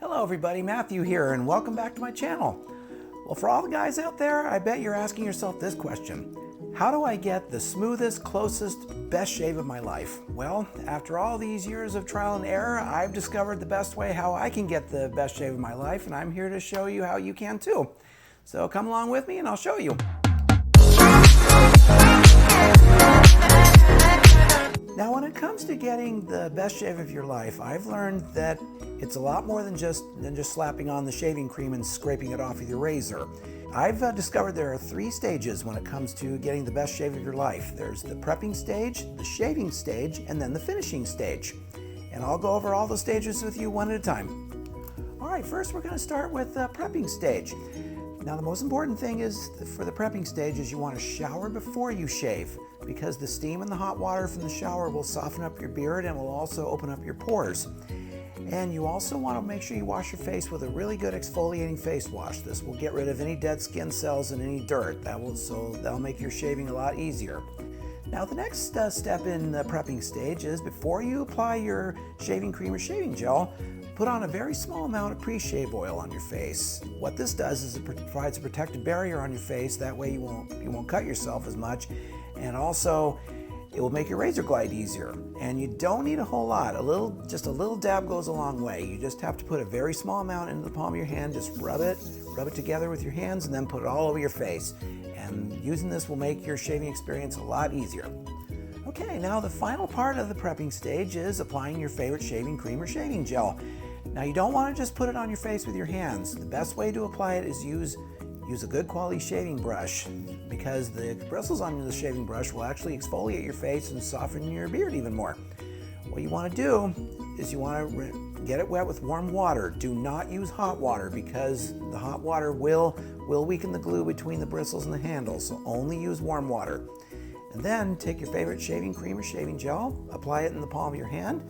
Hello everybody, Matthew here, and welcome back to my channel. Well, for all the guys out there, I bet you're asking yourself this question. How do I get the smoothest, closest, best shave of my life? Well, after all these years of trial and error, I've discovered the best way how I can get the best shave of my life, and I'm here to show you how you can too. So come along with me and I'll show you. Now, when it comes to getting the best shave of your life, I've learned that it's a lot more than just slapping on the shaving cream and scraping it off with your razor. I've discovered there are 3 stages when it comes to getting the best shave of your life. There's the prepping stage, the shaving stage, and then the finishing stage. And I'll go over all those stages with you one at a time. All right, first we're going to start with the prepping stage. Now, the most important thing is for the prepping stage is you want to shower before you shave, because the steam and the hot water from the shower will soften up your beard and will also open up your pores. And you also want to make sure you wash your face with a really good exfoliating face wash. This will get rid of any dead skin cells and any dirt. That'll make your shaving a lot easier. Now, the next step in the prepping stage is before you apply your shaving cream or shaving gel, put on a very small amount of pre-shave oil on your face. What this does is it provides a protective barrier on your face. That way you won't cut yourself as much, and also it will make your razor glide easier. And you don't need a whole lot. Just a little dab goes a long way. You just have to put a very small amount into the palm of your hand. Just rub it together with your hands, and then put it all over your face. And using this will make your shaving experience a lot easier. Okay, now the final part of the prepping stage is applying your favorite shaving cream or shaving gel. Now, you don't want to just put it on your face with your hands. The best way to apply it is use a good quality shaving brush, because the bristles on the shaving brush will actually exfoliate your face and soften your beard even more. What you want to do is you want to get it wet with warm water. Do not use hot water, because the hot water will weaken the glue between the bristles and the handle, so only use warm water. And then take your favorite shaving cream or shaving gel, apply it in the palm of your hand,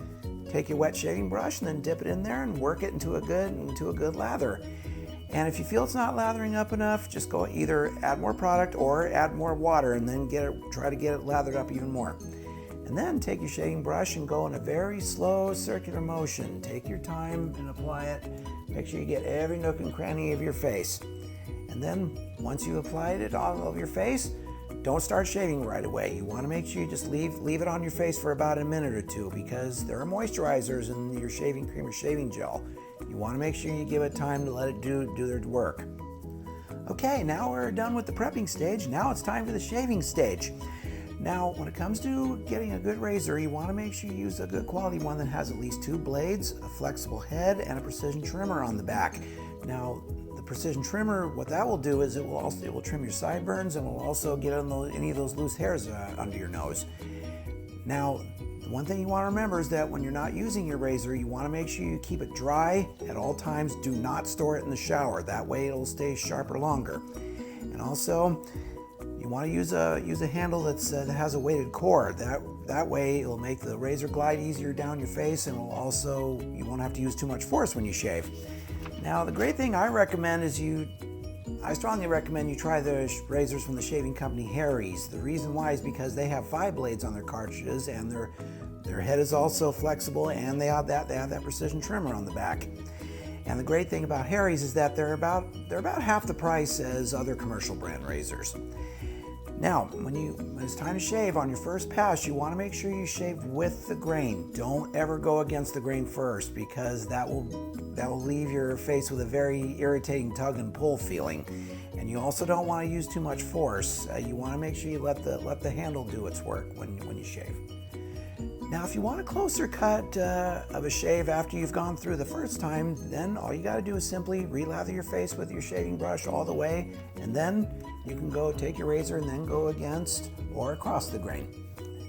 take your wet shaving brush and then dip it in there and work it into a good lather. And if you feel it's not lathering up enough, just go either add more product or add more water, and then try to get it lathered up even more. And then take your shaving brush and go in a very slow circular motion. Take your time and apply it. Make sure you get every nook and cranny of your face. And then once you've applied it all over your face, don't start shaving right away. You want to make sure you just leave it on your face for about a minute or two, because there are moisturizers in your shaving cream or shaving gel. You want to make sure you give it time to let it do their work. Okay, now we're done with the prepping stage. Now it's time for the shaving stage. Now, when it comes to getting a good razor, you want to make sure you use a good quality one that has at least 2 blades, a flexible head, and a precision trimmer on the back. Now, the precision trimmer, what that will do is it will trim your sideburns, and will also get any of those loose hairs under your nose. Now, one thing you want to remember is that when you're not using your razor, you want to make sure you keep it dry at all times. Do not store it in the shower. That way it'll stay sharper longer. And also, you want to use a handle that has a weighted core. That way it'll make the razor glide easier down your face, and you won't have to use too much force when you shave. Now, the great thing I recommend is I strongly recommend you try the razors from the shaving company Harry's. The reason why is because they have 5 blades on their cartridges, and their head is also flexible, and they have that precision trimmer on the back. And the great thing about Harry's is that they're about half the price as other commercial brand razors. Now, when it's time to shave on your first pass, you want to make sure you shave with the grain. Don't ever go against the grain first, because that will leave your face with a very irritating tug and pull feeling. And you also don't want to use too much force. You want to make sure you let the handle do its work when you shave. Now, if you want a closer cut of a shave after you've gone through the first time, then all you got to do is simply relather your face with your shaving brush all the way, and then you can go take your razor and then go against or across the grain.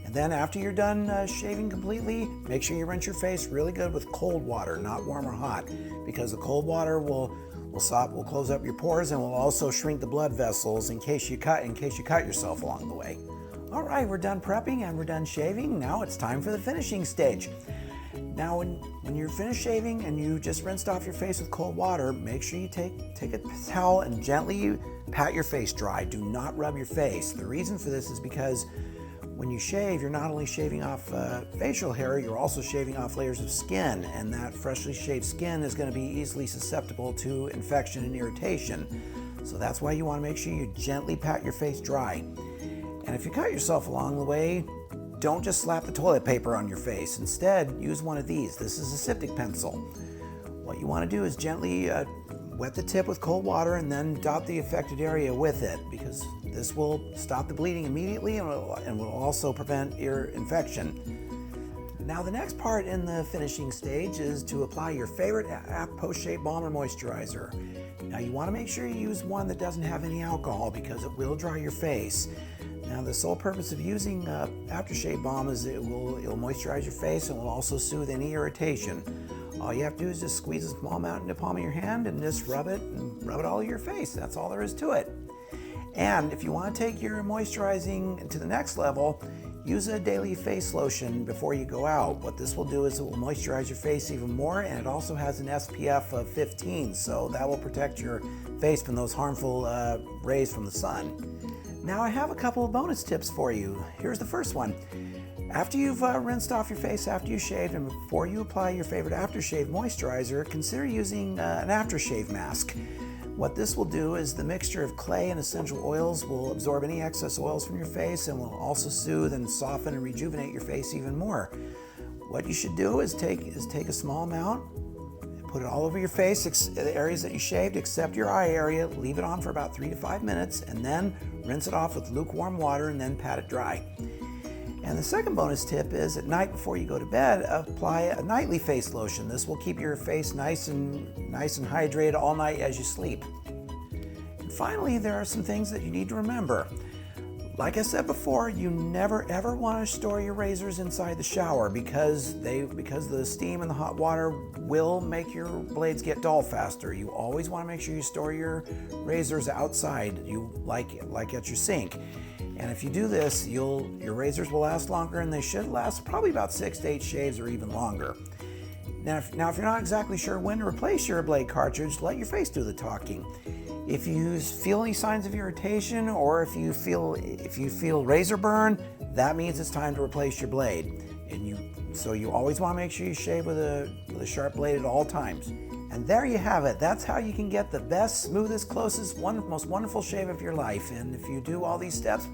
And then after you're done shaving completely, make sure you rinse your face really good with cold water, not warm or hot, because the cold water will close up your pores, and will also shrink the blood vessels in case you cut yourself along the way. All right, we're done prepping and we're done shaving. Now it's time for the finishing stage. Now, when you're finished shaving and you just rinsed off your face with cold water, make sure you take a towel and gently pat your face dry. Do not rub your face. The reason for this is because When you shave, you're not only shaving off facial hair, you're also shaving off layers of skin, and that freshly shaved skin is going to be easily susceptible to infection and irritation. So that's why you want to make sure you gently pat your face dry. And if you cut yourself along the way, don't just slap the toilet paper on your face. Instead, use one of these. This is a styptic pencil. What you want to do is gently wet the tip with cold water and then dot the affected area with it, because this will stop the bleeding immediately and will also prevent ear infection. Now the next part in the finishing stage is to apply your favorite post-shave balm or moisturizer. Now you want to make sure you use one that doesn't have any alcohol, because it will dry your face. Now the sole purpose of using aftershave balm is it'll moisturize your face and will also soothe any irritation. All you have to do is just squeeze a small amount in the palm of your hand and just rub it all over your face. That's all there is to it. And if you want to take your moisturizing to the next level, use a daily face lotion before you go out. What this will do is it will moisturize your face even more, and it also has an SPF of 15, so that will protect your face from those harmful rays from the sun. Now I have a couple of bonus tips for you. Here's the first one. After you've rinsed off your face after you shaved, and before you apply your favorite aftershave moisturizer, consider using an aftershave mask. What this will do is the mixture of clay and essential oils will absorb any excess oils from your face and will also soothe and soften and rejuvenate your face even more. What you should do is take a small amount, put it all over your face, the areas that you shaved except your eye area, leave it on for about 3 to 5 minutes, and then rinse it off with lukewarm water and then pat it dry. And the second bonus tip is at night before you go to bed, apply a nightly face lotion. This will keep your face nice and hydrated all night as you sleep. And finally, there are some things that you need to remember. Like I said before, you never ever want to store your razors inside the shower because the steam and the hot water will make your blades get dull faster. You always want to make sure you store your razors outside, like at your sink. And if you do this, your razors will last longer, and they should last probably about 6 to 8 shaves or even longer. Now, if you're not exactly sure when to replace your blade cartridge, let your face do the talking. If you feel any signs of irritation, or if you feel razor burn, that means it's time to replace your blade. So you always want to make sure you shave with a sharp blade at all times. And there you have it. That's how you can get the best, smoothest, closest, most wonderful shave of your life. And if you do all these steps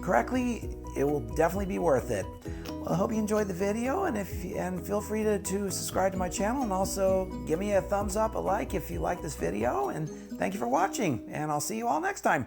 correctly, it will definitely be worth it. Well, I hope you enjoyed the video, and feel free to subscribe to my channel, and also give me a thumbs up, a like if you like this video. And thank you for watching, and I'll see you all next time.